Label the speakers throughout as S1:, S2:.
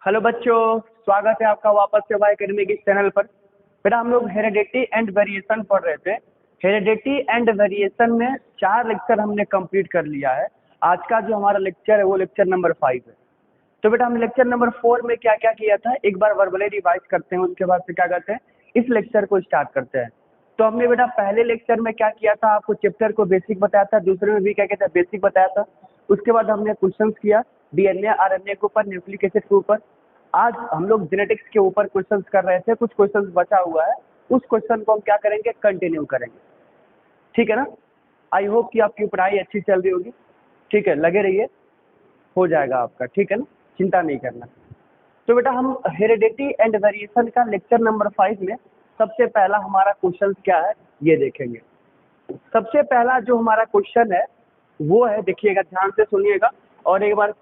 S1: Hello बच्चों, स्वागत है आपका वापस से वाई अकेडमी के चैनल पर। बेटा हम लोग हेरेडिटी एंड वेरिएशन पढ़ रहे थे। हेरेडिटी एंड वेरिएशन में 4 लेक्चर हमने कंप्लीट कर लिया है। आज का जो हमारा लेक्चर है वो लेक्चर नंबर 5 है। तो बेटा हम लेक्चर नंबर 4 में क्या क्या किया था एक बार वर्बली रिवाइज करते हैं, उसके बाद से क्या करते हैं इस लेक्चर को स्टार्ट करते हैं। तो हमने बेटा पहले लेक्चर में क्या किया था, आपको चैप्टर को बेसिक बताया था, दूसरे में भी क्या किया था बेसिक बताया था। उसके बाद हमने क्वेश्चंस किया डीएनए आरएनए के ऊपर, न्यूक्लिक एसिड के ऊपर। आज हम लोग जेनेटिक्स के ऊपर क्वेश्चंस कर रहे थे, कुछ क्वेश्चंस बचा हुआ है, उस क्वेश्चन को हम क्या करेंगे कंटिन्यू करेंगे। ठीक है ना। आई होप कि आपकी पढ़ाई अच्छी चल रही होगी। ठीक है, लगे रहिए, हो जाएगा आपका। ठीक है ना, चिंता नहीं करना। तो बेटा हम हेरेडिटी एंड वेरिएशन का लेक्चर नंबर 5 में सबसे पहला हमारा क्वेश्चन क्या है ये देखेंगे। सबसे पहला जो हमारा क्वेश्चन है वो है, देखिएगा ध्यान से सुनिएगा। और एक बार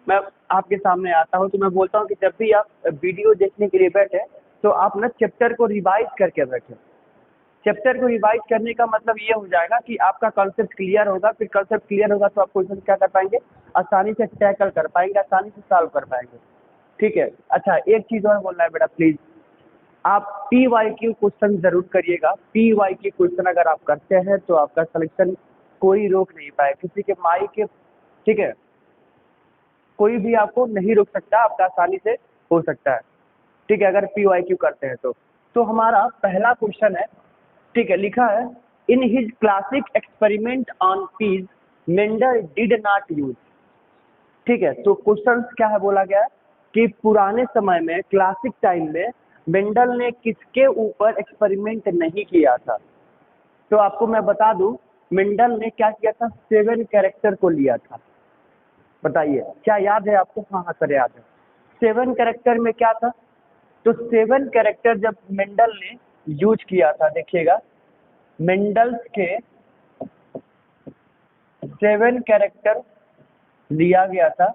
S1: मैं आपके सामने आता हूँ तो मैं बोलता हूँ कि जब भी आप वीडियो देखने के लिए बैठे तो आप ना चैप्टर को रिवाइज करके बैठे। चैप्टर को रिवाइज करने का मतलब ये हो जाएगा कि आपका कॉन्सेप्ट क्लियर होगा। फिर कॉन्सेप्ट क्लियर होगा तो आप क्वेश्चन क्या कर पाएंगे, आसानी से टैकल कर पाएंगे, आसानी से सॉल्व कर पाएंगे। ठीक है। अच्छा, एक चीज़ और बोलना है बेटा, प्लीज़ आप PYQ क्वेश्चन जरूर करिएगा। PYQ क्वेश्चन अगर आप करते हैं तो आपका सिलेक्शन कोई रोक नहीं पाए, किसी के माई के। ठीक है, कोई भी आपको नहीं रोक सकता, आपका आसानी से हो सकता है। ठीक है, अगर PYQ करते हैं तो हमारा पहला क्वेश्चन है। ठीक है, लिखा है in his classic experiment on peas Mendel did not use. ठीक है, तो क्वेश्चन क्या है, बोला गया है कि पुराने समय में क्लासिक टाइम में मेंडल ने किसके ऊपर एक्सपेरिमेंट नहीं किया था। तो आपको मैं बता दूं, मेंडल ने क्या किया था, 7 कैरेक्टर को लिया था। बताइए क्या याद है आपको? हाँ हाँ सर याद है। 7 कैरेक्टर में क्या था, तो 7 कैरेक्टर जब मेंडल ने यूज किया था, देखिएगा मेंडल्स के 7 कैरेक्टर लिया गया था।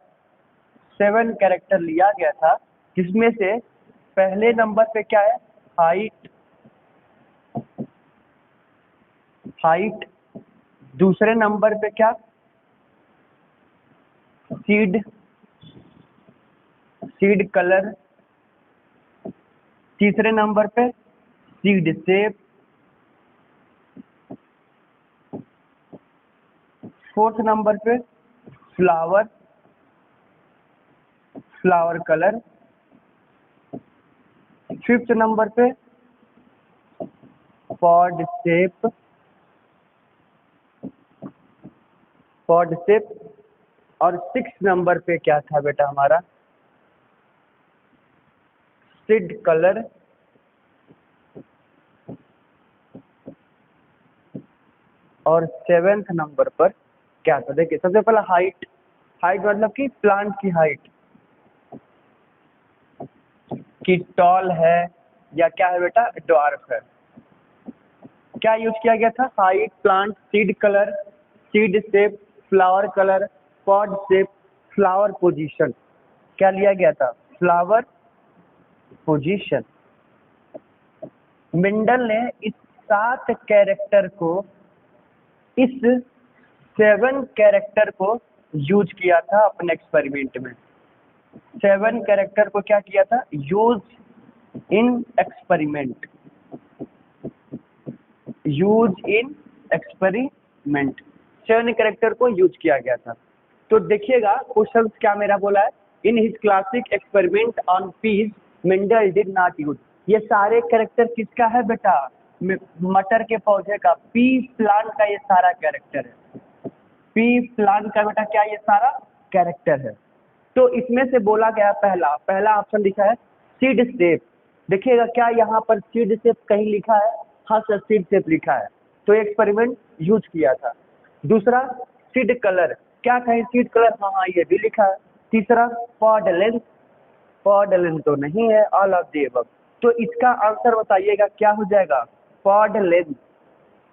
S1: 7 कैरेक्टर लिया गया था जिसमें से पहले नंबर पे क्या है, हाइट। हाइट दूसरे नंबर पे क्या, सीड। सीड कलर तीसरे नंबर पे, सीड शेप फोर्थ नंबर पे, flower. Flower colour fifth number पे, पॉड शेप। पॉड शेप और 6 नंबर पे क्या था बेटा हमारा, सीड कलर। और 7th नंबर पर क्या था, देखिए सबसे पहला हाइट। हाइट मतलब कि प्लांट की हाइट, कि टॉल है या क्या है बेटा, ड्वार्फ है। क्या यूज किया गया था, height, plant, seed colour, seed shape, flower colour, pod shape, flower position. क्या लिया गया था, फ्लावर पोजीशन। मेंडल ने इस 7 कैरेक्टर को, इस 7 कैरेक्टर को यूज किया था अपने एक्सपेरिमेंट में। 7 कैरेक्टर को क्या किया था, use in experiment. Use in experiment 7 character को यूज किया गया था। तो देखिएगा क्वेश्चन क्या मेरा बोला है, in his classic experiment on peas Mendel did not use. ये सारे कैरेक्टर किसका है बेटा, मटर के पौधे का, पी प्लांट का ये सारा कैरेक्टर है। पी प्लांट का बेटा क्या ये सारा कैरेक्टर है। तो इसमें से बोला गया पहला पहला ऑप्शन लिखा है सीड शेप। देखिएगा क्या यहाँ पर सीड शेप कहीं लिखा है, हाँ सर सीड शेप लिखा है, तो एक्सपेरिमेंट यूज किया था। दूसरा सीड कलर, क्या कहीं सीड कलर, हाँ हाँ ये भी लिखा है। तीसरा पॉड लेंथ, पॉड लेंथ तो नहीं है, ऑल ऑफ द अबव। तो इसका आंसर बताइएगा क्या हो जाएगा, पॉड लेंथ।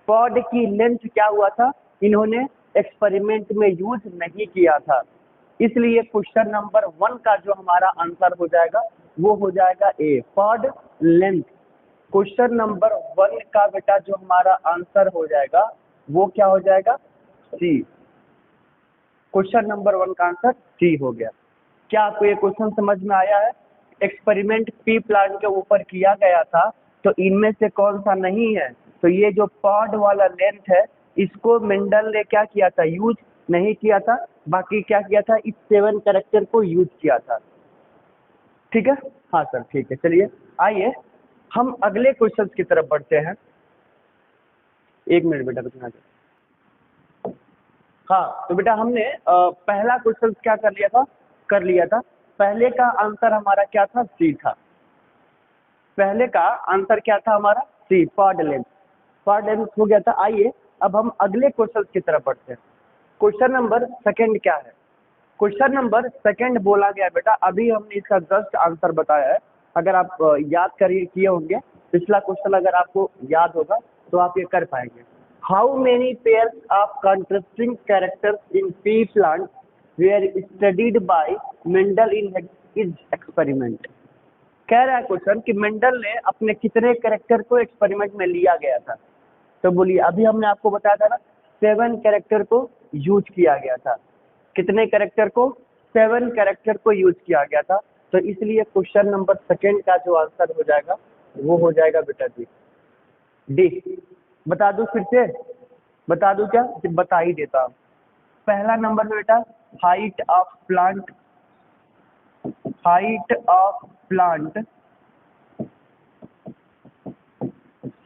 S1: पॉड की लेंथ क्या हुआ था, इन्होंने एक्सपेरिमेंट में यूज नहीं किया था, इसलिए क्वेश्चन नंबर 1 का जो हमारा आंसर हो जाएगा वो हो जाएगा ए, पॉड लेंथ। क्वेश्चन नंबर 1 का बेटा जो हमारा आंसर हो जाएगा वो क्या हो जाएगा, सी। क्वेश्चन नंबर 1 का आंसर सी हो गया। क्या आपको ये क्वेश्चन समझ में आया है? एक्सपेरिमेंट पी प्लांट के ऊपर किया गया था, तो इनमें से कौन सा नहीं है? तो ये जो पॉड वाला लेंथ है, इसको मेंडल ने क्या किया था? यूज नहीं किया था। बाकी क्या किया था? इस 7 कैरेक्टर को यूज किया था। ठीक है? हाँ सर, ठीक है। चलिए आइए हम अगले क्वेश्चन की तरफ बढ़ते हैं। एक मिनट बेटा रुकना। हाँ, तो बेटा हमने पहला क्वेश्चन क्या कर लिया था। पहले का आंसर हमारा क्या था? सी था। पहले का आंसर क्या था हमारा? सी, पॉड लेंथ। पॉड लेंथ हो गया था। आइए अब हम अगले क्वेश्चन की तरफ बढ़ते हैं। क्वेश्चन नंबर सेकंड क्या है? क्वेश्चन नंबर सेकंड बोला गया बेटा, अभी हमने इसका जस्ट आंसर बताया है। अगर आप याद करिए किए होंगे पिछला क्वेश्चन, अगर आपको याद होगा तो आप ये कर पाएंगे। How many pairs of contrasting characters in pea plant were studied by Mendel in his experiment. कह रहा है क्वेश्चन कि मेंडल ने अपने कितने कैरेक्टर को एक्सपेरिमेंट में लिया गया था। तो बोलिए, अभी हमने आपको बताया था ना 7 कैरेक्टर को यूज किया गया था। कितने कैरेक्टर को? 7 कैरेक्टर को यूज किया गया था। तो इसलिए क्वेश्चन नंबर सेकंड का जो आंसर हो जाएगा वो हो जाएगा बेटा डी। डी बता दूं फिर से? बता दूं क्या? बता ही देता हूँ। पहला नंबर बेटा, height of plant. Height of plant,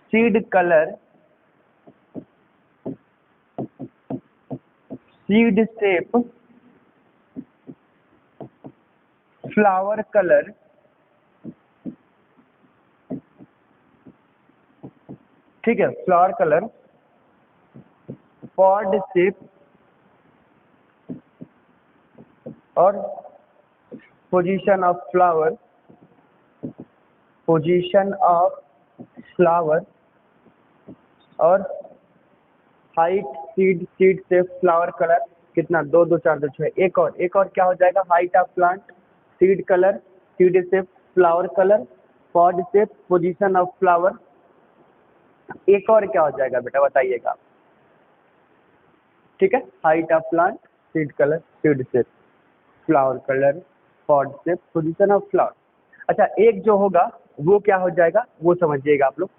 S1: seed colour, seed shape, flower colour, ठीक है, फ्लावर कलर, पॉड शेप और position of flower, position of flower और height, seed shape, flower colour. कितना? 2 2 4 2 6। एक और क्या हो जाएगा? Height of plant, seed colour, seed shape, flower colour, pod shape, position of flower. एक और क्या हो जाएगा बेटा बताइएगा? ठीक है, height of plant, seed colour, seed shape, flower colour, pod shape, position of flower. अच्छा, एक जो होगा वो क्या हो जाएगा वो समझिएगा आप लोग।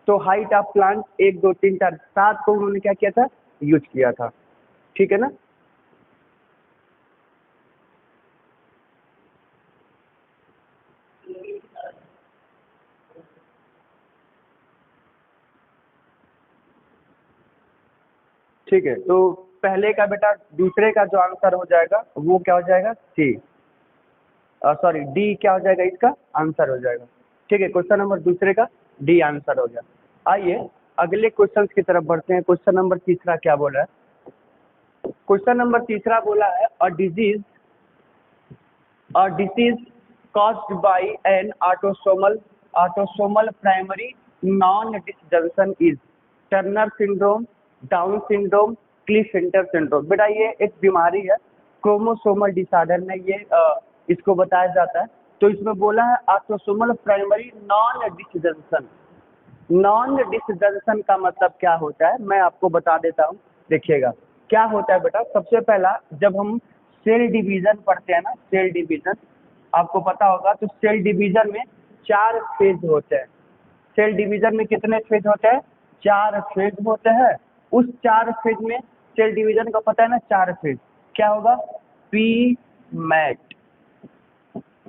S1: तो हाइट ऑफ प्लांट 1 2 3 4 7 को उन्होंने क्या किया था? यूज किया था। ठीक है ना? ठीक है, तो पहले का बेटा दूसरे का जो आंसर हो जाएगा वो क्या हो जाएगा? सी, सॉरी डी क्या हो जाएगा? इसका आंसर हो जाएगा। ठीक है, क्वेश्चन नंबर दूसरे का डी आंसर हो गया। आइए अगले क्वेश्चन की तरफ बढ़ते हैं। क्वेश्चन नंबर तीसरा क्या बोला है? क्वेश्चन नंबर तीसरा बोला है a disease caused by an autosomal primary non-disjunction is Turner syndrome, Down syndrome, Klippenter syndrome। बेटा ये एक बीमारी है, क्रोमोसोमल डिसऑर्डर में ये इसको बताया जाता है। तो इसमें बोला है autosomal primary non disjunction. Non disjunction का मतलब क्या होता है मैं आपको बता देता हूँ। देखिएगा क्या होता है बेटा। सबसे पहला जब हम सेल डिवीजन पढ़ते हैं ना, सेल डिवीजन आपको पता होगा, तो सेल डिवीजन में 4 फेज होते हैं। सेल डिवीजन में कितने फेज होते हैं? 4 फेज होते हैं। उस 4 फेज में सेल डिवीजन का पता है ना, 4 फेज क्या होगा? P MAT.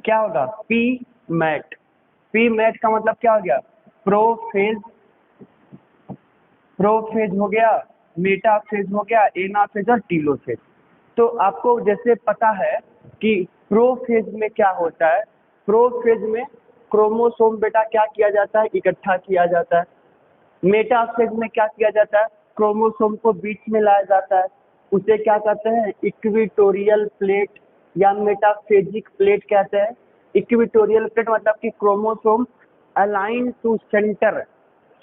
S1: क्या होगा? P mat. पी मैट का मतलब क्या हो गया? प्रोफेज, प्रोफेज हो गया, मेटाफेज हो गया, एनाफेज और टीलोफेज। तो आपको जैसे पता है कि प्रोफेज में क्या होता है, प्रोफेज में क्रोमोसोम बेटा क्या किया जाता है? इकट्ठा किया जाता है। मेटाफेज में क्या किया जाता है? क्रोमोसोम को बीच में लाया जाता है। उसे क्या कहते हैं? इक्विटोरियल प्लेट या मेटाफेजिक प्लेट कहते हैं। इक्विटोरियल प्लेट मतलब कि chromosome align to centre,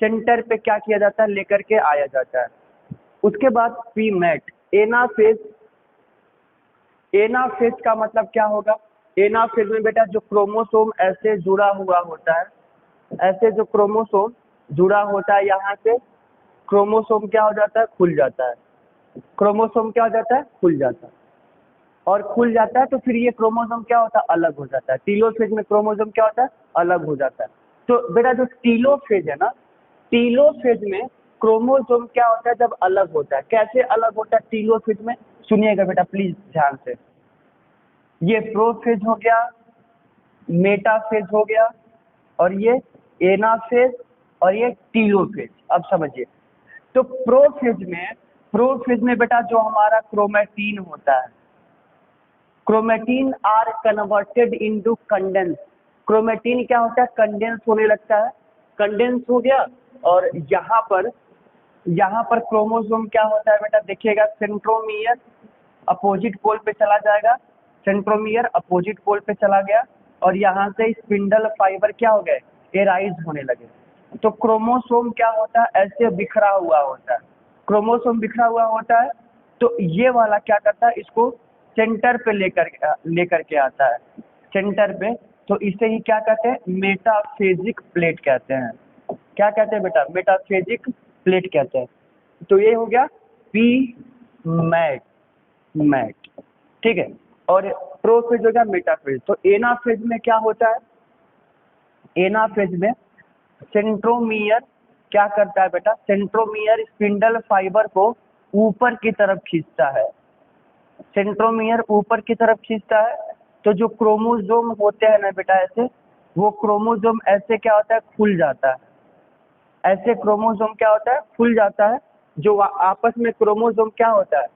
S1: centre पे क्या किया जाता है? लेकर के आया जाता है। उसके बाद पी मैट, एनाफेज। एनाफेज का मतलब क्या होगा? एनाफेज में बेटा जो क्रोमोसोम ऐसे जुड़ा हुआ होता है, ऐसे जो क्रोमोसोम जुड़ा होता है यहाँ से, क्रोमोसोम क्या हो जाता है? खुल जाता है। क्रोमोसोम क्या हो जाता है? खुल जाता है। और खुल जाता है, तो फिर ये क्रोमोसोम क्या होता है, अलग हो जाता है। टीलोफेज में क्रोमोसोम क्या होता है, अलग हो जाता है। तो बेटा जो टीलोफेज है ना, टीलोफेज में क्रोमोसोम क्या होता है जब अलग होता है, कैसे अलग होता है टीलोफेज में, सुनिएगा बेटा प्लीज ध्यान से। ये प्रोफेज हो गया, मेटाफेज हो गया, और ये एनाफेज, और ये टीलोफेज। अब समझिए, तो प्रोफेज में बेटा जो हमारा क्रोमैटिन होता है, chromatin are converted into condense. Chromatin क्या होता है, कंडेंस होने लगता है, कंडेंस हो गया। और यहाँ पर क्रोमोसोम क्या होता है बेटा, देखिएगा सेंट्रोमियर अपोजिट पोल पे चला जाएगा, सेंट्रोमियर अपोजिट पोल पे चला गया, और यहाँ से स्पिंडल फाइबर क्या हो गए, एराइज होने लगे। तो क्रोमोसोम क्या होता है, ऐसे बिखरा हुआ होता है, क्रोमोसोम बिखरा हुआ होता है। तो ये वाला क्या करता है, इसको सेंटर पे लेकर के आता है, सेंटर पे। तो इसे ही क्या कहते हैं, मेटाफेजिक प्लेट कहते हैं। क्या कहते हैं बेटा, मेटाफेजिक प्लेट कहते हैं। तो ये हो गया पी मैट, ठीक है। और प्रोफेज हो गया मेटाफेज। तो एनाफेज में क्या होता है, एनाफेज में सेंट्रोमियर क्या करता है बेटा, सेंट्रोमियर स्पिंडल फाइबर को ऊपर की तरफ खींचता है, सेंट्रोमियर ऊपर की तरफ खींचता है। तो जो क्रोमोसोम होते हैं ना बेटा, ऐसे वो क्रोमोसोम ऐसे क्या होता है, खुल जाता है, ऐसे क्रोमोसोम क्या होता है, खुल जाता है। जो आपस में क्रोमोसोम क्या होता है,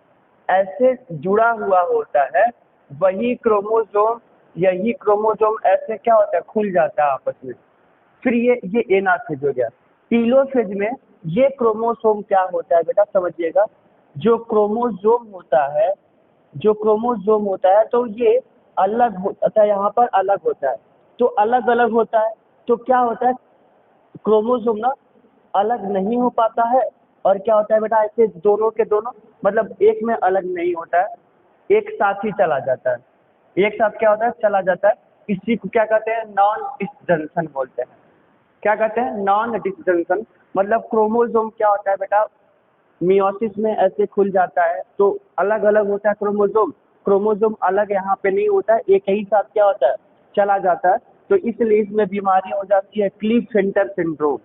S1: ऐसे जुड़ा हुआ होता है, वही क्रोमोसोम, यही क्रोमोसोम ऐसे क्या होता है, खुल जाता है आपस में। फिर ये एनाफेज हो गया। टीलोफेज में ये क्रोमोसोम क्या होता है बेटा, समझिएगा, जो क्रोमोसोम होता है, जो क्रोमोसोम होता है, तो ये अलग होता है, यहाँ पर अलग होता है, तो अलग अलग होता है। तो क्या होता है, क्रोमोसोम ना अलग नहीं हो पाता है, और क्या होता है बेटा, ऐसे दोनों के दोनों मतलब एक में अलग नहीं होता है, एक साथ ही चला जाता है, एक साथ क्या होता है, चला जाता है। इसी को क्या कहते हैं, नॉन डिसजंक्शन बोलते हैं। क्या कहते हैं, नॉन डिसजंक्शन। मतलब क्रोमोसोम क्या होता है बेटा, मियोसिस में ऐसे खुल जाता है, तो अलग अलग होता है क्रोमोसोम, क्रोमोसोम अलग यहाँ पे नहीं होता है, एक ही साथ क्या होता है, चला जाता है। तो इसलिए इसमें बीमारी हो जाती है क्लीफेंटर सिंड्रोम।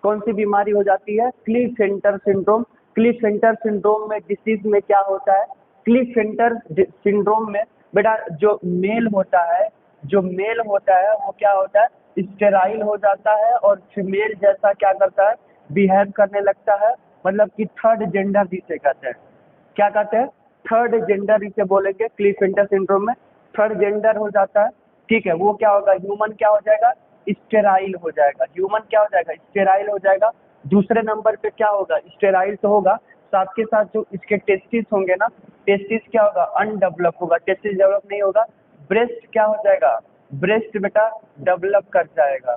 S1: कौन सी बीमारी हो जाती है, क्लीफेंटर सिंड्रोम। क्लीफेंटर सिंड्रोम में डिसीज में क्या होता है, क्लीफेंटर सिंड्रोम में बेटा जो मेल होता है, जो मेल होता है वो क्या होता है, स्टेराइल हो जाता है, और फीमेल जैसा क्या करता है, बिहेव करने लगता है। मतलब कि थर्ड जेंडर जिसे कहते हैं, क्या कहते हैं, थर्ड जेंडर इसे बोलेंगे क्लीफेंटर सिंड्रोम में, थर्ड जेंडर हो जाता है। ठीक है, वो क्या होगा, ह्यूमन क्या हो जाएगा, स्टेराइल हो जाएगा, ह्यूमन क्या हो जाएगा, स्टेराइल हो जाएगा। दूसरे नंबर पे क्या होगा, स्टेराइल तो होगा, साथ के साथ जो इसके टेस्टिस होंगे ना, टेस्टिस क्या होगा, अनडेवलप होगा, टेस्टिस डेवलप नहीं होगा। ब्रेस्ट क्या हो जाएगा, ब्रेस्ट बेटा डेवलप कर जाएगा,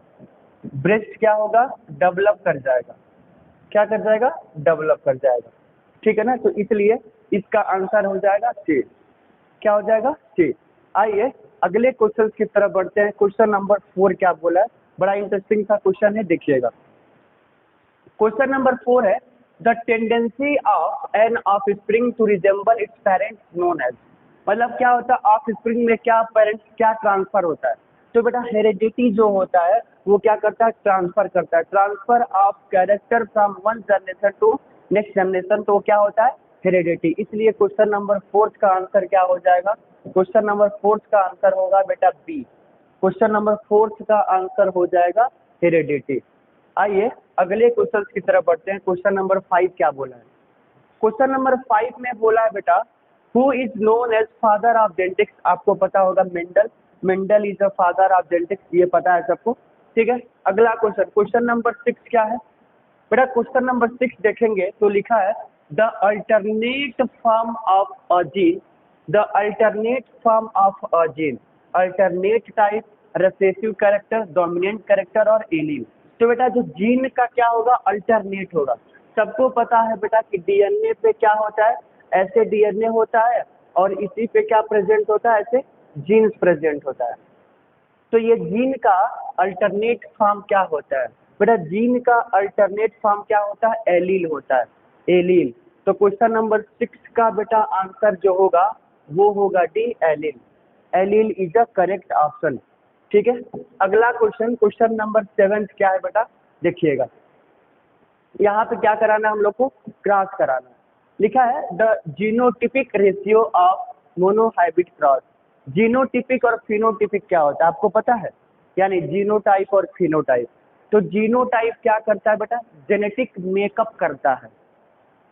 S1: ब्रेस्ट क्या होगा, डेवलप कर जाएगा, क्या कर जाएगा, डेवलप कर जाएगा। ठीक है ना, तो इसलिए इसका आंसर हो जाएगा सी। क्या हो जाएगा, सी। आइए अगले क्वेश्चन की तरफ बढ़ते हैं। क्वेश्चन नंबर 4 क्या बोला है, बड़ा इंटरेस्टिंग सा क्वेश्चन है, देखिएगा। क्वेश्चन नंबर 4 है, the tendency of an offspring to resemble its parents known as. मतलब क्या होता है, ऑफ स्प्रिंग में क्या पेरेंट्स क्या ट्रांसफर होता है। तो बेटा हेरिडिटी जो होता है वो क्या करता है, ट्रांसफर करता है, transfer of character from one generation to next generation. तो क्या होता है, हेरिडिटी। इसलिए क्वेश्चन नंबर 4 का आंसर क्या हो जाएगा, क्वेश्चन नंबर 4 का आंसर होगा बेटा बी। क्वेश्चन नंबर 4 का आंसर हो जाएगा हेरिडिटी। आइए अगले क्वेश्चन की तरफ बढ़ते हैं। क्वेश्चन नंबर 5 क्या बोला है, क्वेश्चन नंबर 5 में बोला है बेटा, who is known as father of genetics. आपको पता होगा Mendel, Mendel is the father of genetics, ये पता है सबको। ठीक है, अगला क्वेश्चन, क्वेश्चन नंबर 6 क्या है बेटा, क्वेश्चन नंबर 6 देखेंगे तो लिखा है the alternate form of a gene, the alternate form of a gene, alternate type, recessive character, dominant character और एलील। तो बेटा जो जीन का क्या होगा, अल्टरनेट होगा। सबको पता है बेटा कि डीएनए पे क्या होता है, ऐसे डीएनए होता है, और इसी पे क्या प्रेजेंट होता है, ऐसे जीन्स प्रेजेंट होता है। तो ये जीन का अल्टरनेट फॉर्म क्या होता है बेटा, जीन का अल्टरनेट फॉर्म क्या होता है, एलील होता है, एलील। तो क्वेश्चन नंबर 6 का बेटा आंसर जो होगा वो होगा D, allele. Allele is the correct option. ठीक है, अगला क्वेश्चन, क्वेश्चन नंबर 7 क्या है बेटा, देखिएगा। यहाँ पे क्या कराना है हम लोग को, क्रॉस कराना है। लिखा है the genotypic ratio of monohybrid cross. Genotypic और फिनोटिपिक क्या होता है आपको पता है, यानी जीनोटाइप और फिनोटाइप। तो जीनोटाइप क्या करता है बेटा, जेनेटिक मेकअप करता है।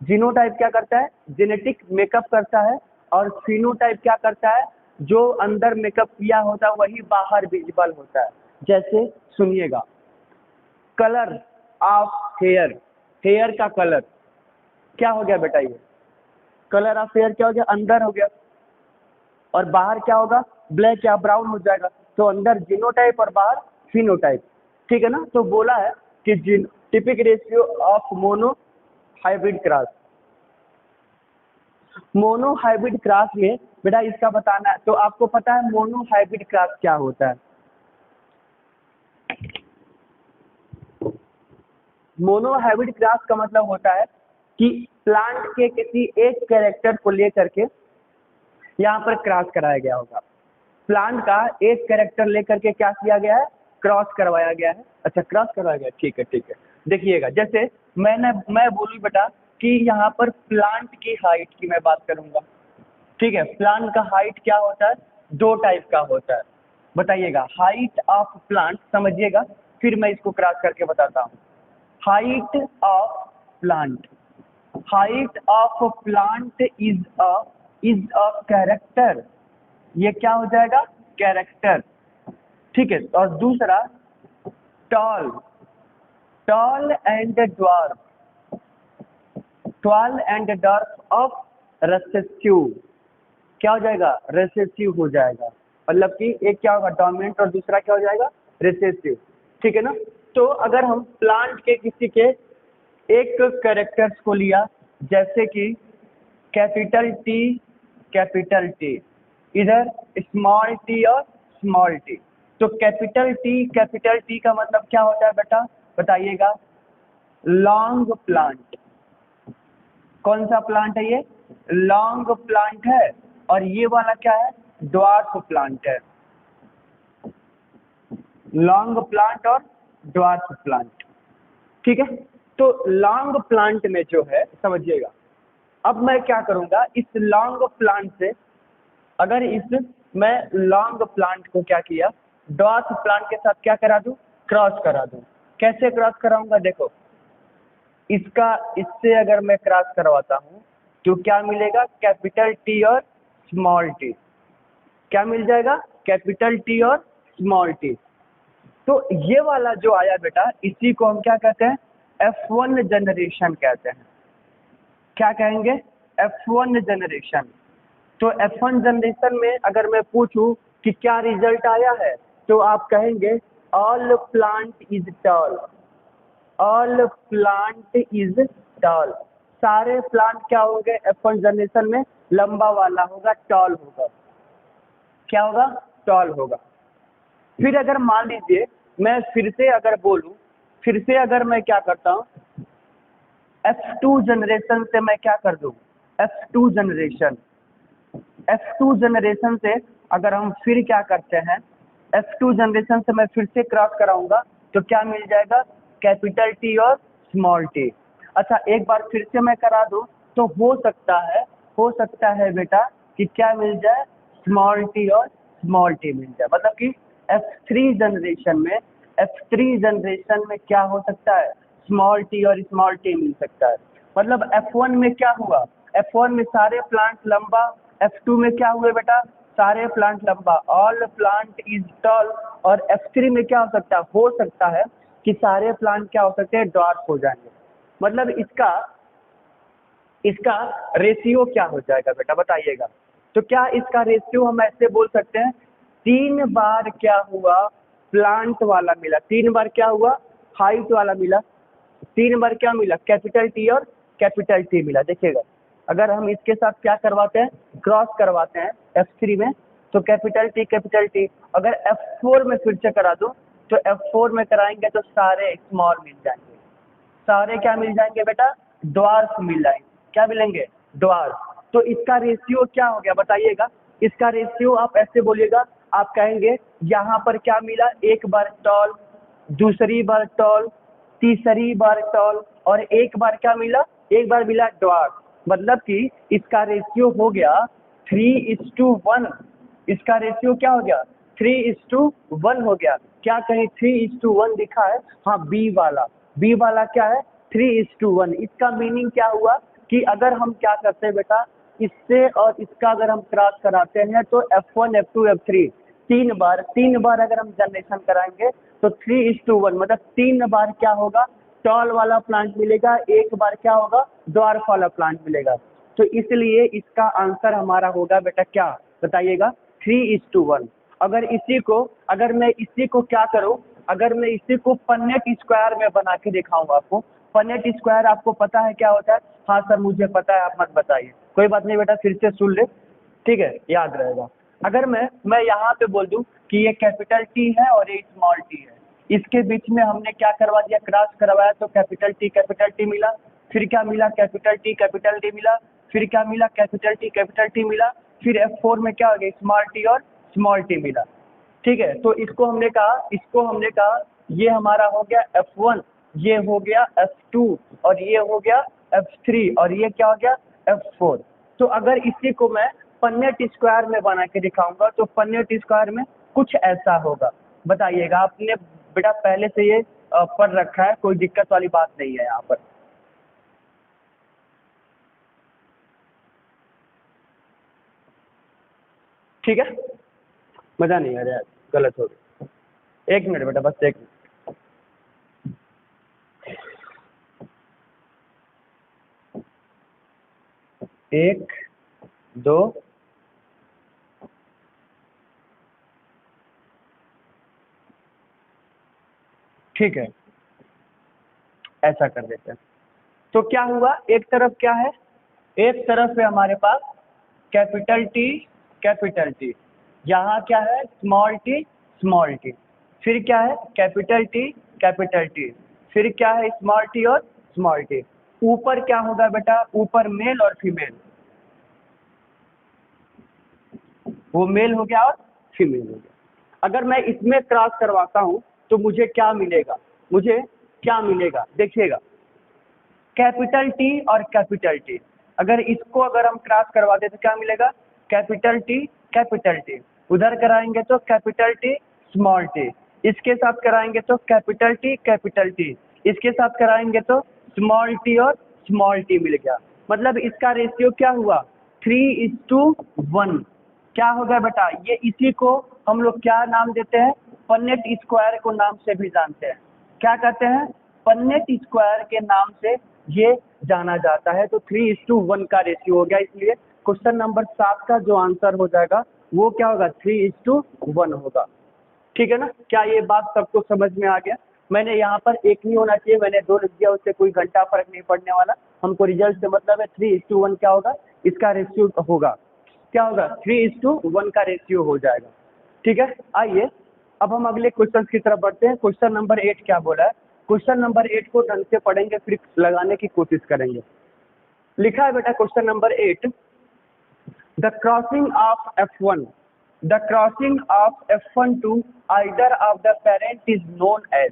S1: जीनोटाइप क्या करता है, जेनेटिक मेकअप करता है। और फिनोटाइप क्या करता है, जो अंदर मेकअप किया होता है वही बाहर विजिबल होता है। जैसे सुनिएगा, कलर ऑफ हेयर, हेयर का कलर क्या हो गया बेटा, ये कलर ऑफ हेयर क्या हो गया, अंदर हो गया, और बाहर क्या होगा, ब्लैक या ब्राउन हो जाएगा। तो अंदर जीनोटाइप और बाहर फिनोटाइप। ठीक है ना, तो बोला है कि typical ratio of monohybrid cross. Monohybrid cross में बेटा इसका बताना है। तो आपको पता है मोनो हाइब्रिड क्रॉस क्या होता है। मोनो हाइब्रिड क्रॉस का मतलब होता है कि प्लांट के किसी एक कैरेक्टर को लेकर के यहाँ पर क्रॉस कराया गया होगा। प्लांट का एक कैरेक्टर लेकर के क्या किया गया है, क्रॉस करवाया गया है। अच्छा, क्रॉस करवाया गया, ठीक है ठीक है। देखिएगा, जैसे मैं बोलूँ बेटा कि यहाँ पर प्लांट की हाइट की मैं बात करूंगा। ठीक है, प्लांट का हाइट क्या होता है, 2 टाइप का होता है। बताइएगा, हाइट ऑफ प्लांट समझिएगा, फिर मैं इसको क्रॉस करके बताता हूँ। Height of plant, height of plant is a character, ये क्या हो जाएगा, कैरेक्टर। ठीक है, और दूसरा tall, tall and dwarf, tall and dwarf of recessive, क्या हो जाएगा, रेसेसिव हो जाएगा। मतलब कि एक क्या होगा, डोमिनेंट, और दूसरा क्या हो जाएगा, रेसेसिव। ठीक है ना। तो अगर हम प्लांट के किसी के एक कैरेक्टर्स को लिया, जैसे कि कैपिटल टी, इधर स्मॉल टी और स्मॉल टी। तो कैपिटल टी का मतलब क्या होता है बेटा, बताइएगा, लॉन्ग प्लांट। कौन सा प्लांट है ये, लॉन्ग प्लांट है। और ये वाला क्या है, ड्वार्फ प्लांट है। लॉन्ग प्लांट और ड्वार्फ प्लांट। ठीक है, तो लॉन्ग प्लांट में जो है समझिएगा, अब मैं क्या करूंगा, इस लॉन्ग प्लांट से अगर इस मैं लॉन्ग प्लांट को क्या किया, ड्वार्फ प्लांट के साथ क्या करा दूं, क्रॉस करा दूं। कैसे क्रॉस कराऊंगा, देखो, इसका इससे अगर मैं क्रॉस करवाता हूँ तो क्या मिलेगा, कैपिटल टी और स्मॉल टी। क्या मिल जाएगा, कैपिटल टी और स्मॉल टी। तो ये वाला जो आया बेटा, इसी को हम क्या कहते हैं, F1 जनरेशन कहते हैं। क्या कहेंगे, F1 जनरेशन। तो F1 जनरेशन में अगर मैं पूछूं कि क्या रिजल्ट आया है, तो आप कहेंगे all plant is tall, all plant is tall. सारे प्लांट क्या होंगे F1 जनरेशन में, लंबा वाला होगा, टॉल होगा। क्या होगा, टॉल होगा। फिर अगर मान लीजिए मैं फिर से अगर बोलूं, फिर से अगर मैं क्या करता हूं, F2 जनरेशन से मैं क्या कर दूं, F2 जनरेशन, F2 जनरेशन से अगर हम फिर क्या करते हैं, F2 जनरेशन से मैं फिर से क्रॉस कराऊंगा तो क्या मिल जाएगा, कैपिटल टी और स्मॉल टी। अच्छा, एक बार फिर से मैं करा दूं तो हो सकता है बेटा कि क्या मिल जाए, स्मॉल टी और स्मॉल टी मिल जाए। मतलब कि F3 जनरेशन में, F3 जनरेशन में क्या हो सकता है, स्मॉल टी और स्मॉल टी मिल सकता है। मतलब F1 में क्या हुआ, F1 में सारे प्लांट लंबा, F2 में क्या हुए बेटा, सारे प्लांट लंबा, ऑल प्लांट इज टॉल। और F3 में क्या हो सकता है कि सारे प्लांट क्या हो सकते हैं, डॉर्फ हो जाएंगे। मतलब इसका रेशियो क्या हो जाएगा बेटा, बताइएगा। तो क्या इसका रेशियो हम ऐसे बोल सकते हैं, 3 बार क्या हुआ, प्लांट वाला मिला, 3 बार क्या हुआ, हाइट वाला मिला, 3 बार क्या मिला, कैपिटल टी और कैपिटल टी मिला। देखिएगा, अगर हम इसके साथ क्या करवाते हैं, क्रॉस करवाते हैं F3 में, तो कैपिटल टी। अगर F4 में फिर से करा दूं तो F4 में कराएंगे तो सारे स्मॉल मिल जाएंगे। सारे क्या मिल जाएंगे बेटा, ड्वार्फ मिल जाएंगे। क्या मिलेंगे, ड्वार्फ। तो इसका रेशियो क्या हो गया बताइएगा। इसका रेशियो आप ऐसे बोलिएगा, आप कहेंगे यहाँ पर क्या मिला, एक बार टॉल, दूसरी बार टॉल, तीसरी बार टॉल, और एक बार क्या मिला, एक बार मिला ड्वार्फ। मतलब कि इसका रेशियो हो गया 3:1। इसका रेशियो क्या हो गया, 3:1 हो गया। क्या कहीं 3:1 दिखा है? हाँ, बी वाला क्या है, 3:1। इसका मीनिंग क्या हुआ कि अगर हम क्या करते हैं बेटा, इससे और इसका अगर हम क्रॉस कराते हैं तो F1 F2 F3 तीन बार अगर हम जनरेशन कराएंगे तो 3:1 मतलब 3 बार क्या होगा, टॉल वाला प्लांट मिलेगा, एक बार क्या होगा, ड्वार्फ वाला प्लांट मिलेगा। तो इसलिए इसका आंसर हमारा होगा बेटा क्या बताइएगा, 3:1। अगर मैं इसी को क्या करूं, अगर मैं इसी को पन्नेट स्क्वायर में बना के दिखाऊं आपको, पन्नेट स्क्वायर आपको पता है क्या होता है? हाँ सर मुझे पता है, आप मत बताइए। कोई बात नहीं बेटा, फिर से सुन ले, ठीक है, याद रहेगा। अगर मैं यहाँ पे बोल दूं कि ये कैपिटल टी है और ये स्मॉल टी है, इसके बीच में हमने क्या करवा दिया, क्रॉस करवाया, तो कैपिटल टी मिला, फिर क्या मिला, कैपिटल टी मिला, फिर क्या मिला, कैपिटल टी मिला, फिर F4 में क्या हो गया, स्मॉल टी और स्मॉल टी मिला। ठीक है, तो इसको हमने कहा ये हमारा हो गया F1, ये हो गया F2, और ये हो गया F3, और ये क्या हो गया F4। तो अगर इसी को मैं पन्नेट स्क्वायर में बना के दिखाऊंगा तो पन्नेट स्क्वायर में कुछ ऐसा होगा। बताइएगा, आपने बेटा पहले से ये पढ़ रखा है, कोई दिक्कत वाली बात नहीं है यहाँ पर। ठीक है, मजा नहीं आ रहा है, गलत हो गया। एक मिनट बेटा, बस एक मिनट। एक, दो, ठीक है, ऐसा कर देते हैं। तो क्या हुआ, एक तरफ क्या है, एक तरफ है हमारे पास कैपिटल टी, यहाँ क्या है, स्मॉल टी, फिर क्या है, कैपिटल टी, फिर क्या है, स्मॉल टी और स्मॉल टी। ऊपर क्या होगा बेटा, ऊपर मेल और फीमेल, वो मेल हो गया और फीमेल हो गया। अगर मैं इसमें क्रॉस करवाता हूँ तो मुझे क्या मिलेगा, देखिएगा, कैपिटल टी और कैपिटल टी, अगर हम क्रॉस करवा दें तो क्या मिलेगा, कैपिटल टी, उधर कराएंगे तो कैपिटल टी स्मॉल टी, इसके साथ कराएंगे तो कैपिटल टी, इसके साथ कराएंगे तो स्मॉल टी और स्मॉल टी मिल गया। मतलब इसका रेशियो क्या हुआ, 3:1। क्या हो गया बेटा, ये इसी को हम लोग क्या नाम देते हैं, पन्नेट स्क्वायर को नाम से भी जानते हैं। क्या कहते हैं, पन्नेट स्क्वायर के नाम से ये जाना जाता है। तो 3:1 का रेशियो हो गया, इसलिए क्वेश्चन नंबर 7 का जो आंसर हो जाएगा वो क्या होगा, 3:1 होगा। ठीक है ना, क्या ये बात सबको समझ में आ गया? मैंने यहाँ पर एक नहीं होना चाहिए, मैंने 2 लिख दिया, उससे कोई घंटा फर्क नहीं पड़ने वाला, हमको रिजल्ट से मतलब है। 3:1 क्या होगा, इसका रेशियो होगा, क्या होगा, 3:1 का रेशियो हो जाएगा। ठीक है, आइए अब हम अगले क्वेश्चन की तरफ बढ़ते हैं। क्वेश्चन नंबर 8 क्या बोला है, क्वेश्चन नंबर 8 को ढंग से पढ़ेंगे, फिर लगाने की कोशिश करेंगे। लिखा है बेटा question number 8, the crossing of F1, the crossing of F1 to either of the parent is known as.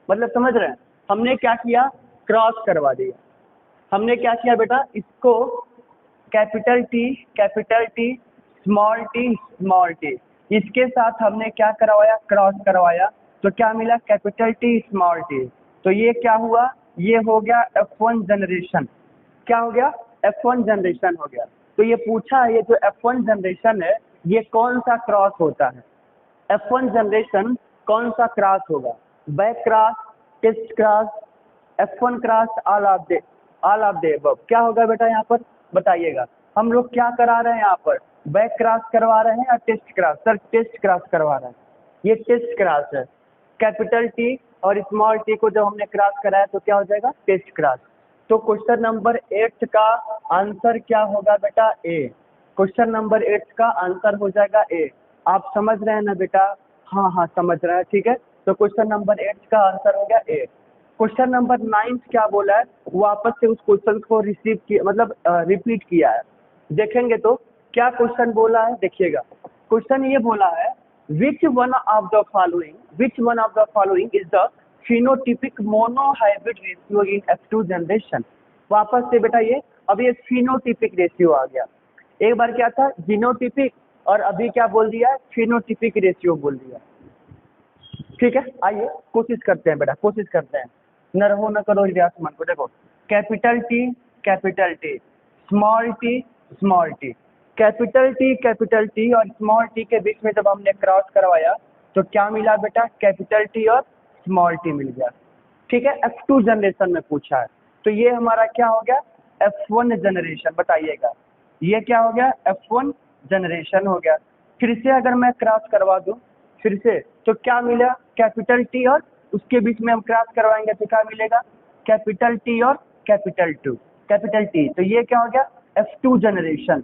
S1: मतलब समझ रहे हैं, हमने क्या किया, क्रॉस करवा दिया। हमने क्या किया बेटा, इसको कैपिटल टी, स्मॉल टी, इसके साथ हमने क्या करवाया, क्रॉस करवाया, तो क्या मिला, कैपिटल टी स्मॉल टी। तो ये क्या हुआ, ये हो गया F1 जनरेशन। क्या हो गया, F1 जनरेशन हो गया। तो ये पूछा है, ये जो F1 जनरेशन है ये कौन सा क्रॉस होता है, F1 जनरेशन कौन सा क्रॉस होगा, back cross, test cross, F1 cross, all of the above. क्या होगा बेटा यहाँ पर बताइएगा, हम लोग क्या करा रहे हैं यहाँ पर, बैक क्रॉस करवा रहे हैं या test cross? Sir test cross करवा रहे हैं, ये टेस्ट क्रॉस है। कैपिटल टी और स्मॉल टी को जब हमने क्रॉस कराया तो क्या हो जाएगा, टेस्ट क्रॉस। तो क्वेश्चन नंबर 8 का आंसर क्या होगा बेटा, ए। क्वेश्चन नंबर 8 का आंसर हो जाएगा ए। आप समझ रहे हैं ना बेटा? हाँ समझ रहे हैं, ठीक है। तो क्वेश्चन नंबर 8 का आंसर हो गया ए। क्वेश्चन नंबर 9 क्या बोला है, वापस से उस क्वेश्चन को रिसीव किया, मतलब रिपीट किया है। देखेंगे तो क्या क्वेश्चन बोला है, देखिएगा क्वेश्चन ये बोला है which one of the following is the phenotypic monohybrid ratio in F2 generation. वापस से बेटा ये अब ये फिनोटिपिक रेशियो आ गया, एक बार क्या था जीनोटिपिक और अभी क्या बोल दिया, फिनोटिपिक रेशियो बोल दिया। ठीक है, आइए कोशिश करते हैं बेटा, कोशिश करते हैं, न रहो न करो हृदयास मन को। देखो capital T small T small T, capital T और स्मॉल टी के बीच में जब हमने क्रॉस करवाया तो क्या मिला बेटा, कैपिटल टी और स्मॉल टी मिल गया। ठीक है, F2 जनरेशन में पूछा है, तो ये हमारा क्या हो गया, F1 जनरेशन। बताइएगा ये क्या हो गया, F1 जनरेशन हो गया। फिर से अगर मैं क्रॉस करवा दूं फिर से तो क्या मिला, कैपिटल टी और उसके बीच में हम क्रॉस करवाएंगे तो क्या मिलेगा, कैपिटल टी और कैपिटल टी। तो ये क्या हो गया, F2 जनरेशन।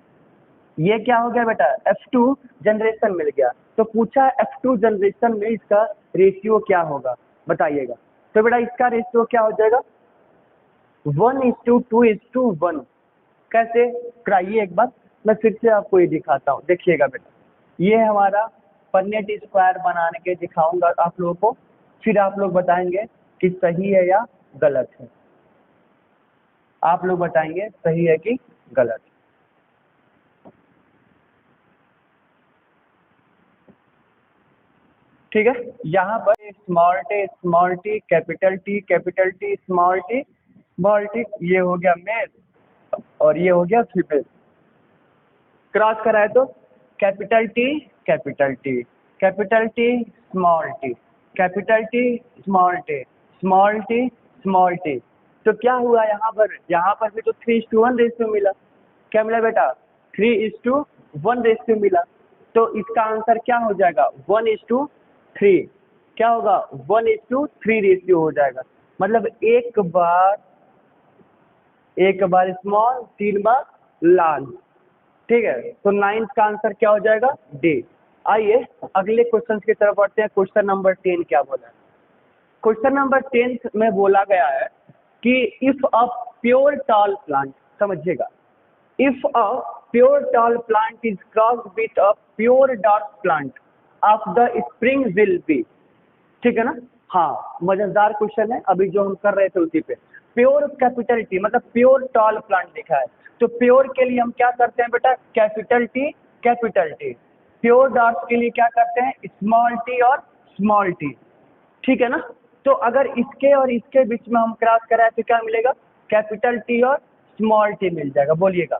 S1: ये क्या हो गया बेटा, F2 जनरेशन मिल गया। तो पूछा F2 जनरेशन में इसका रेशियो क्या होगा, बताइएगा। तो बेटा इसका रेशियो क्या हो जाएगा, 1:2:1। कैसे कराइए एक बार, मैं फिर से आपको ये दिखाता हूँ। देखिएगा बेटा ये हमारा पन्नेट स्क्वायर बनाने के दिखाऊंगा आप लोगों को, फिर आप लोग बताएंगे कि सही है या गलत है। आप लोग बताएंगे सही है कि गलत। ठीक है, यहाँ पर small T capital T small T, ये हो गया मेल और ये हो गया फीमेल। क्रॉस कराए तो capital T small T, capital T small T. तो क्या हुआ यहाँ पर भी तो 3:1 रेशियो मिला। क्या मिला बेटा, 3:1 रेशियो मिला। तो इसका आंसर क्या हो जाएगा, 1:3। क्या होगा, 1:3 रेशियो हो जाएगा। मतलब एक बार स्मॉल, 3 बार लार्ज। ठीक है, तो 9th का आंसर क्या हो जाएगा, डी। आइए अगले क्वेश्चन की तरफ बढ़ते हैं। क्वेश्चन नंबर 10 क्या बोला है, क्वेश्चन नंबर 10 में बोला गया है कि if a pure tall plant, समझिएगा, if a pure tall plant is crossed with a pure dark plant of the spring will be. ठीक है ना, हाँ मजेदार क्वेश्चन है, अभी जो हम कर रहे थे उसी पे। प्योर कैपिटल टी मतलब प्योर टॉल प्लांट लिखा है, तो प्योर के लिए हम क्या करते हैं बेटा, कैपिटल टी। प्योर डार्क के लिए क्या करते हैं, स्मॉल टी और स्मॉल टी। ठीक है ना, तो अगर इसके और इसके बीच में हम क्रॉस कराए तो क्या मिलेगा, कैपिटल टी और स्मॉल टी मिल जाएगा। बोलिएगा,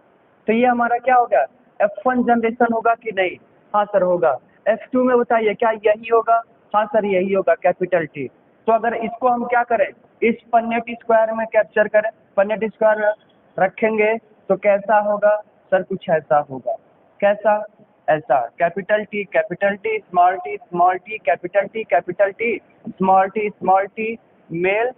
S1: तो ये हमारा क्या हो गया, F1 जनरेशन होगा कि नहीं, हाँ सर होगा। F2 में बताइए क्या यही होगा, हाँ सर यही होगा, कैपिटल टी। तो अगर इसको हम क्या करें, इस पन्नेट स्क्वायर में कैप्चर करें, पन्नेट स्क्वायर रखेंगे तो कैसा होगा सर, कुछ ऐसा होगा। कैसा, ऐसा, capital T small T capital T small T male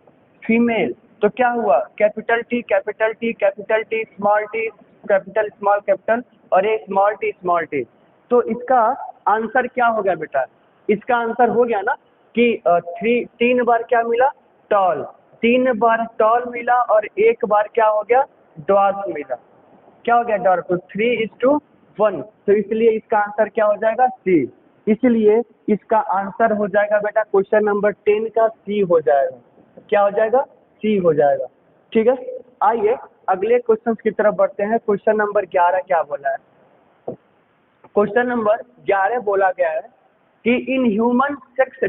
S1: female. तो क्या हुआ, capital T small T capital small capital और एक स्मॉल टी। तो इसका आंसर क्या हो गया बेटा, इसका आंसर हो गया ना कि 3 बार क्या मिला, टॉल, 3 बार टॉल मिला और एक बार क्या हो गया, डॉर्फ मिला। क्या हो गया, डॉर्फ। तो 3:1, तो इसलिए इसका आंसर क्या हो जाएगा, सी। इसलिए इसका आंसर हो जाएगा बेटा क्वेश्चन नंबर 10 का सी हो जाएगा। क्या हो जाएगा, सी हो जाएगा। ठीक है, आइए अगले क्वेश्चन की तरफ बढ़ते हैं। क्वेश्चन नंबर 11 क्या बोला है, क्वेश्चन नंबर 11 बोला गया है कि in human sex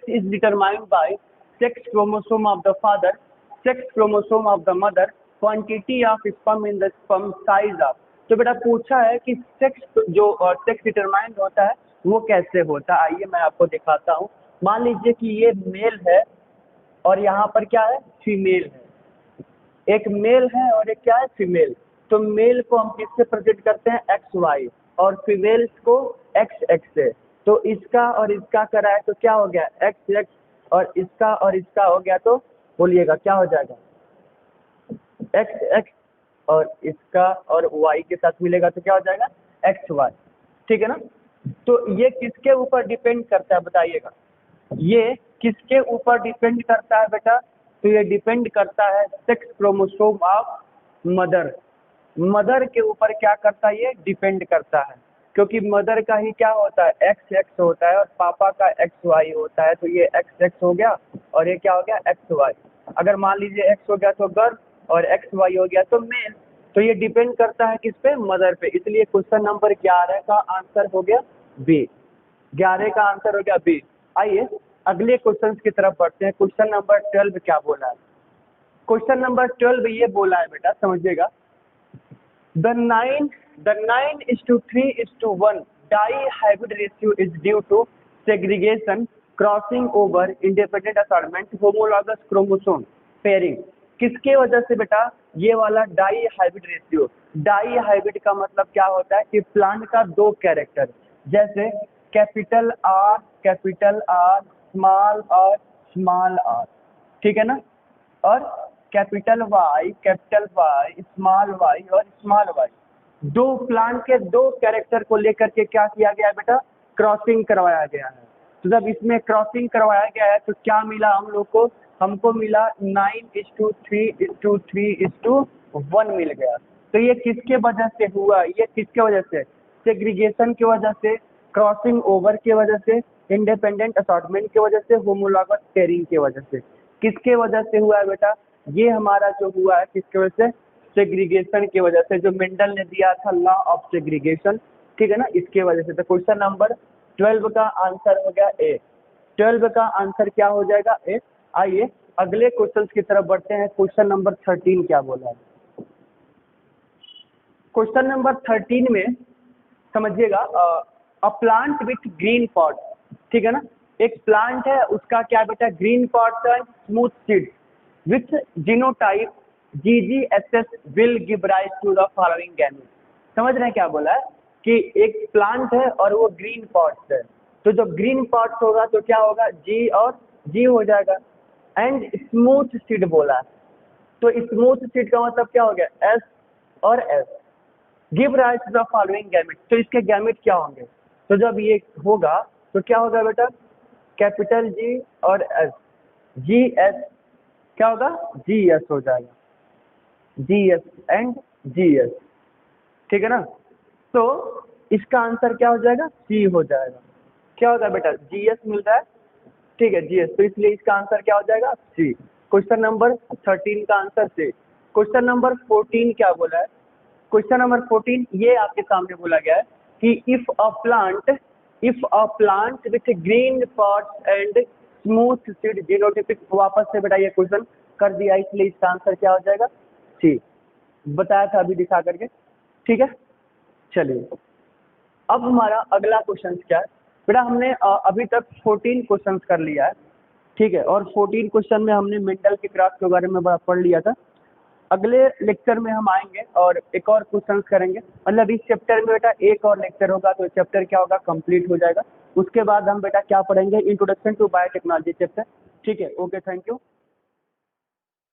S1: is determined by sex chromosome of the father, sex chromosome of the mother, quantity of sperm in the sperm, size of. तो बेटा पूछा है कि सेक्स डिटरमाइंड होता है वो कैसे होता है। आइए मैं आपको दिखाता हूँ। मान लीजिए कि ये मेल है और यहाँ पर क्या है, फीमेल है। एक मेल है और एक क्या है, फीमेल। तो मेल को हम किससे प्रेजेंट करते हैं, XY, और फीमेल को XX से। तो इसका और इसका कराए तो क्या हो गया, XX, और इसका हो गया तो बोलिएगा क्या हो जाएगा, XX, और इसका और Y के साथ मिलेगा तो क्या हो जाएगा, XY। ठीक है ना, तो ये किसके ऊपर डिपेंड करता है बताइएगा, ये किसके ऊपर डिपेंड करता है बेटा, तो ये डिपेंड करता है sex chromosome of mother. Mother के ऊपर क्या करता है, ये डिपेंड करता है, क्योंकि मदर का ही क्या होता है, एक्स एक्स होता है और पापा का एक्स वाई होता है, तो ये एक्स एक्स हो गया और ये क्या हो गया, एक्स वाई। अगर मान लीजिए एक्स हो गया तो गर्ल और एक्स वाई हो गया तो मेल, तो ये डिपेंड करता है किस पे, मदर पे। इसलिए क्वेश्चन नंबर 11 का आंसर हो गया बी। 11 का आंसर हो गया बी। आइए अगले क्वेश्चन की तरफ बढ़ते हैं। क्वेश्चन नंबर 12 क्या बोला है? क्वेश्चन नंबर 12 ये बोला है बेटा, समझिएगा, The 9:3:1 dihybrid ratio is due to segregation, crossing over, independent assortment, homologous chromosome pairing। किसके वजह से बेटा ये वाला dihybrid ratio? Dihybrid का मतलब क्या होता है कि प्लांट का दो कैरेक्टर, जैसे कैपिटल आर, स्मॉल आर, ठीक है ना, और कैपिटल वाई, स्मॉल वाई और स्मॉल वाई, दो प्लांट के दो कैरेक्टर को लेकर के क्या किया गया है बेटा, क्रॉसिंग करवाया गया है। तो जब इसमें क्रॉसिंग करवाया गया है तो क्या मिला हम लोग को, हमको मिला 9:3:1 मिल गया। तो ये किसके वजह से हुआ, ये किसके वजह से, सेग्रीगेशन की वजह से, क्रॉसिंग ओवर की वजह से, इंडिपेंडेंट असॉर्टमेंट की वजह से, होमोलॉगस पेयरिंग की वजह से। किसके वजह से हुआ है बेटा, ये हमारा जो हुआ है किसकी वजह से, सेग्रीगेशन की वजह से, जो मेंडल ने दिया था लॉ ऑफ सेग्रीगेशन, ठीक है ना, इसके वजह से। तो क्वेश्चन नंबर 12 का आंसर हो गया ए। 12 का आंसर क्या हो जाएगा, ए। आइए अगले क्वेश्चन की तरफ बढ़ते हैं। क्वेश्चन नंबर 13 क्या बोला है? क्वेश्चन नंबर 13 में समझिएगा, a plant with green pot, ठीक है ना, एक प्लांट है उसका क्या बेटा, green pot and smooth seed with genotype GGSS will give rise to the following gamete। समझ रहे हैं क्या बोला है कि एक प्लांट है और वो ग्रीन पॉट्स है, तो जब ग्रीन पॉट्स होगा तो क्या होगा, जी और जी हो जाएगा। एंड स्मूथ सीड बोला है, तो स्मूथ सीड का मतलब क्या हो गया, एस और S. Give rise to the following gamete, तो इसके गैमेट क्या होंगे, तो जब ये होगा तो क्या होगा बेटा, कैपिटल जी और एस, जी एस, क्या होगा, जी एस हो जाएगा, G S and G S, ठीक है ना। तो इसका आंसर क्या हो जाएगा, सी हो जाएगा। क्या होगा बेटा, जी एस मिल रहा है, ठीक है, जी एस, तो इसलिए इसका आंसर क्या हो जाएगा, सी। क्वेश्चन नंबर 13 का आंसर सी। क्वेश्चन नंबर 14 क्या बोला है? क्वेश्चन नंबर 14 ये आपके सामने बोला गया है कि if a plant with green pots and smooth seed genotypic, वापस से बेटा ये क्वेश्चन कर दिया, इसलिए इसका आंसर क्या हो जाएगा, सी। बताया था अभी दिखा करके, ठीक है। चलिए अब हमारा अगला क्वेश्चन क्या है बेटा, हमने अभी तक 14 क्वेश्चन कर लिया है, ठीक है, और 14 क्वेश्चन में हमने मेंटल के क्राफ्ट के बारे में बड़ा पढ़ लिया था। अगले लेक्चर में हम आएंगे और एक और क्वेश्चन करेंगे, मतलब इस चैप्टर में बेटा एक और लेक्चर होगा तो चैप्टर क्या होगा, कंप्लीट हो जाएगा। उसके बाद हम बेटा क्या पढ़ेंगे, इंट्रोडक्शन टू बायोटेक्नोलॉजी चैप्टर, ठीक है। Okay, thank you.